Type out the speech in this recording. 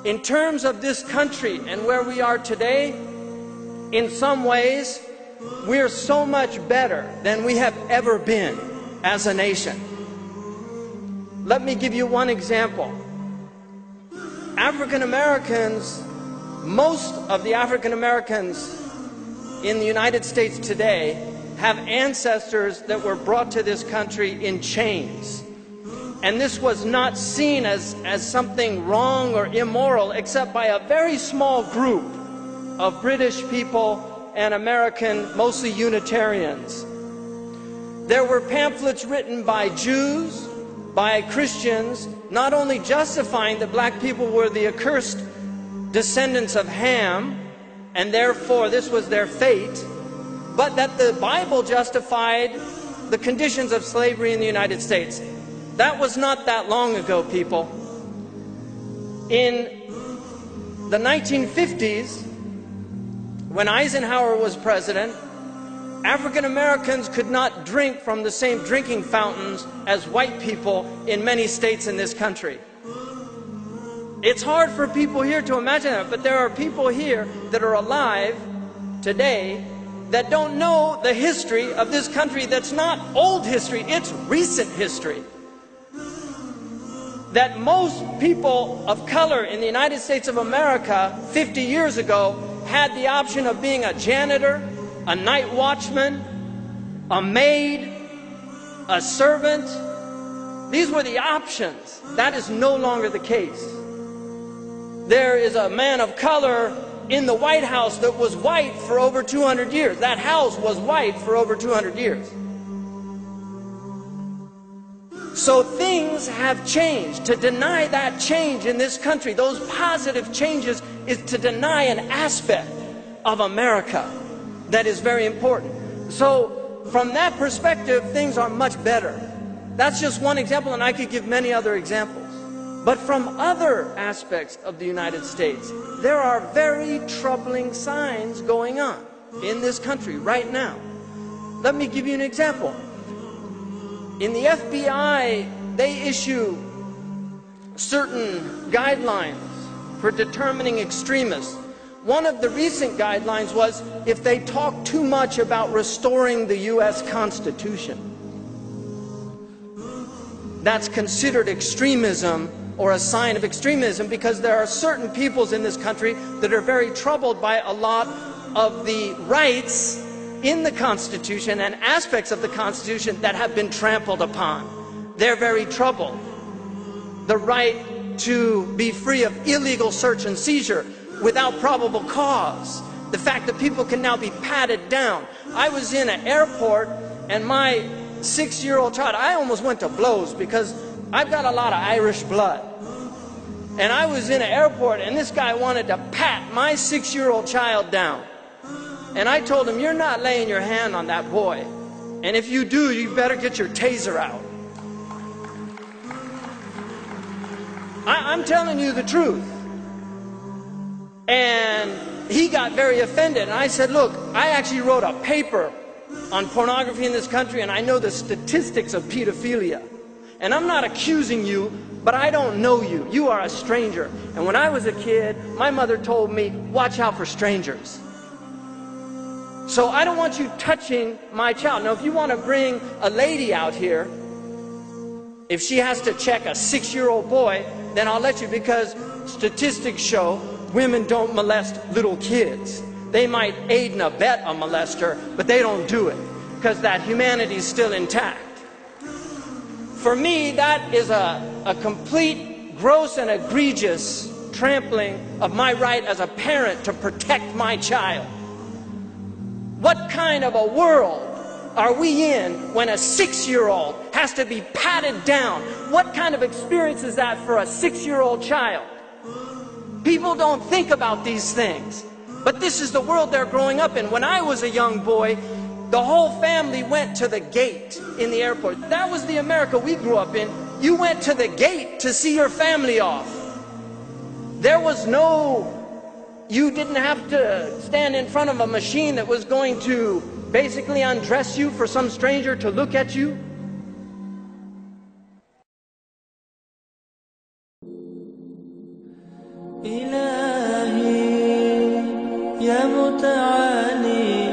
In terms of this country and where we are today, in some ways, we're so much better than we have ever been as a nation. Let me give you one example. African Americans, most of the African Americans in the United States today have ancestors that were brought to this country in chains. And this was not seen as something wrong or immoral, except by a very small group of British people and American, mostly Unitarians. There were pamphlets written by Jews, by Christians, not only justifying that black people were the accursed descendants of Ham, and therefore this was their fate, but that the Bible justified the conditions of slavery in the United States. That was not that long ago, people. In the 1950s, when Eisenhower was president, African Americans could not drink from the same drinking fountains as white people in many states in this country. It's hard for people here to imagine that, but there are people here that are alive today that don't know the history of this country. That's not old history, it's recent history. That most people of color in the United States of America 50 years ago had the option of being a janitor, a night watchman, a maid, a servant. These were the options. That is no longer the case. There is a man of color in the White House that was white for over 200 years. That house was white for over 200 years. So things have changed. To deny that change in this country, those positive changes, is to deny an aspect of America that is very important. So from that perspective, things are much better. That's just one example, and I could give many other examples. But from other aspects of the United States, there are very troubling signs going on in this country right now. Let me give you an example. In the FBI, they issue certain guidelines for determining extremists. One of the recent guidelines was if they talk too much about restoring the U.S. Constitution, that's considered extremism or a sign of extremism, because there are certain peoples in this country that are very troubled by a lot of the rights in the Constitution and aspects of the Constitution that have been trampled upon. They're very troubled. The right to be free of illegal search and seizure without probable cause. The fact that people can now be patted down. I was in an airport and my 6-year-old child, I almost went to blows because I've got a lot of Irish blood. And I was in an airport and this guy wanted to pat my 6-year-old child down. And I told him, you're not laying your hand on that boy. And if you do, you better get your taser out. I'm telling you the truth. And he got very offended. And I said, look, I actually wrote a paper on pornography in this country, and I know the statistics of pedophilia. And I'm not accusing you, but I don't know you. You are a stranger. And when I was a kid, my mother told me, watch out for strangers. So I don't want you touching my child. Now, if you want to bring a lady out here, if she has to check a 6-year-old boy, then I'll let you, because statistics show women don't molest little kids. They might aid and abet a molester, but they don't do it, because that humanity is still intact. For me, that is a complete, gross and egregious trampling of my right as a parent to protect my child. What kind of a world are we in when a 6-year-old has to be patted down? What kind of experience is that for a 6-year-old child? People don't think about these things. But this is the world they're growing up in. When I was a young boy, the whole family went to the gate in the airport. That was the America we grew up in. You went to the gate to see your family off. There was no... You didn't have to stand in front of a machine that was going to basically undress you for some stranger to look at you. إلهي يا متعالي